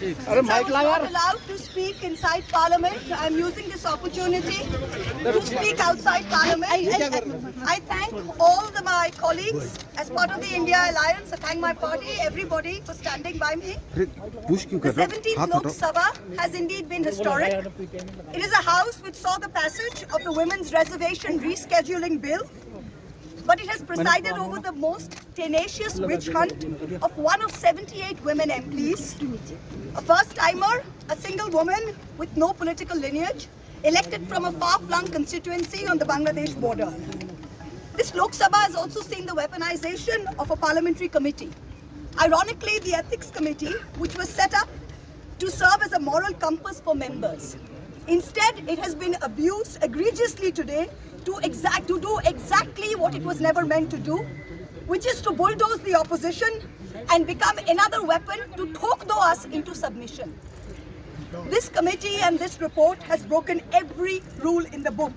I was not allowed to speak inside Parliament. I am using this opportunity to speak outside Parliament. I thank all my colleagues as part of the India Alliance. I thank my party, everybody for standing by me. The 17th Lok Sabha has indeed been historic. It is a house which saw the passage of the Women's Reservation Rescheduling Bill, but it has presided over the most tenacious witch hunt of one of 78 women MPs, a first-timer, a single woman with no political lineage, elected from a far-flung constituency on the Bangladesh border. This Lok Sabha has also seen the weaponization of a parliamentary committee. Ironically, the Ethics Committee, which was set up to serve as a moral compass for members. Instead, it has been abused egregiously today to do exactly what it was never meant to do, which is to bulldoze the opposition and become another weapon to tokdo us into submission. This committee and this report has broken every rule in the book.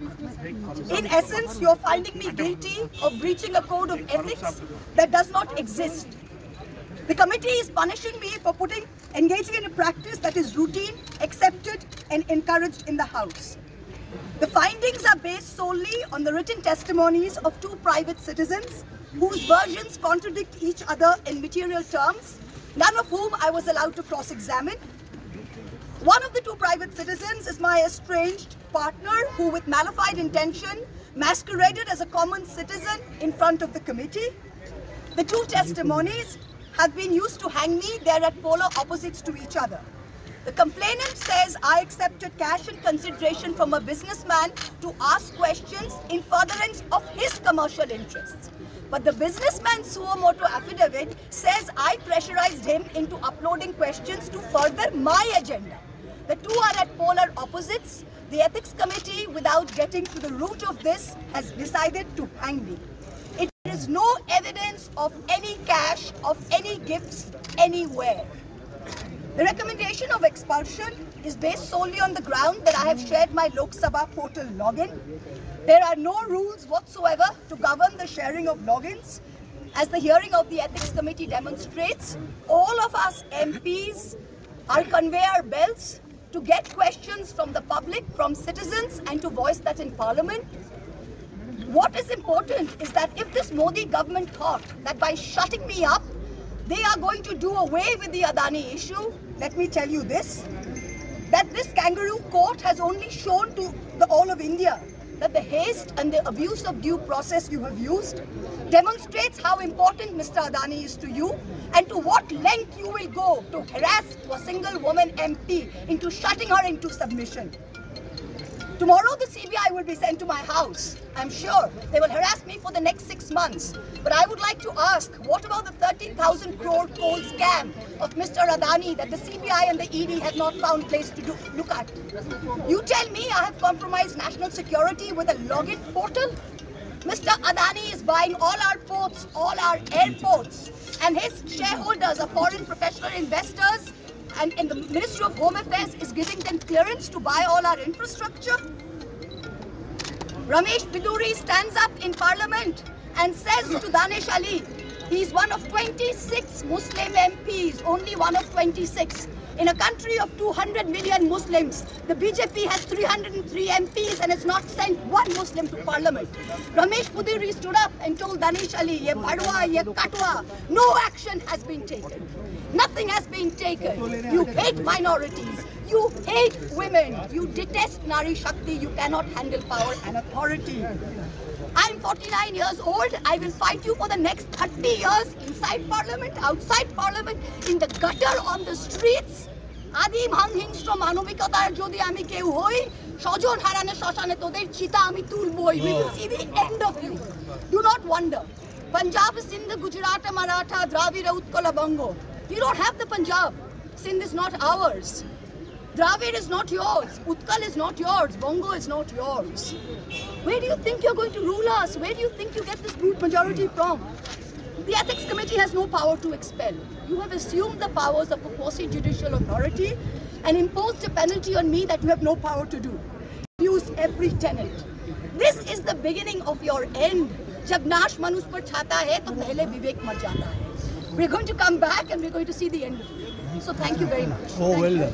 In essence, you're finding me guilty of breaching a code of ethics that does not exist. The committee is punishing me for engaging in a practice that is routine, accepted, and encouraged in the House. The findings are based solely on the written testimonies of two private citizens whose versions contradict each other in material terms, none of whom I was allowed to cross-examine. One of the two private citizens is my estranged partner who, with malified intention, masqueraded as a common citizen in front of the committee. The two testimonies have been used to hang me. They're at polar opposites to each other. The complainant says I accepted cash and consideration from a businessman to ask questions in furtherance of his commercial interests. But the businessman's suo motu affidavit says I pressurized him into uploading questions to further my agenda. The two are at polar opposites. The Ethics Committee, without getting to the root of this, has decided to hang me. It is no evidence of any cash, of any gifts, anywhere. The recommendation of expulsion is based solely on the ground that I have shared my Lok Sabha portal login. There are no rules whatsoever to govern the sharing of logins. As the hearing of the Ethics Committee demonstrates, all of us MPs are conveyor belts to get questions from the public, from citizens, and to voice that in Parliament. What is important is that if this Modi government thought that by shutting me up, they are going to do away with the Adani issue, let me tell you this, that this kangaroo court has only shown to all of India that the haste and the abuse of due process you have used demonstrates how important Mr. Adani is to you and to what length you will go to harass a single woman MP into shutting her into submission. Tomorrow the CBI will be sent to my house. I'm sure they will harass me for the next 6 months. But I would like to ask, what about the 13,000 crore coal scam of Mr. Adani that the CBI and the ED have not found place to look at? You tell me I have compromised national security with a login portal? Mr. Adani is buying all our ports, all our airports, and his shareholders are foreign professional investors, and the Ministry of Home Affairs is giving them clearance to buy all our infrastructure. Ramesh Biduri stands up in Parliament and says to Danish Ali, he's one of 26 Muslim MPs, only one of 26. In a country of 200 million Muslims, the BJP has 303 MPs and has not sent one Muslim to Parliament. Ramesh Biduri stood up and told Danish Ali, ye badwa, ye katwa, no action has been taken. Nothing has been taken. You hate minorities. You hate women. You detest Nari Shakti. You cannot handle power and authority. I'm 49 years old. I will fight you for the next 30 years inside Parliament, outside Parliament, in the gutter, on the streets. Adim hanghingstra manovikatar jodi ami keu hoi, shojon harane shoshane toder chita ami tulboi. We will see the end of you. Do not wonder. Punjab, Sindh, Gujarat, Maratha, Dravida, Utkala, Bongo. You don't have the Punjab. Sindh is not ours. Dravid is not yours. Utkal is not yours. Bongo is not yours. Where do you think you're going to rule us? Where do you think you get this brute majority from? The Ethics Committee has no power to expel. You have assumed the powers of a quasi-judicial authority and imposed a penalty on me that you have no power to do. You used every tenet. This is the beginning of your end. Jab nash manush par chhata hai, to pehle vivek mar jata hai. We're going to come back and we're going to see the end of it. So thank you very much. Oh, well done.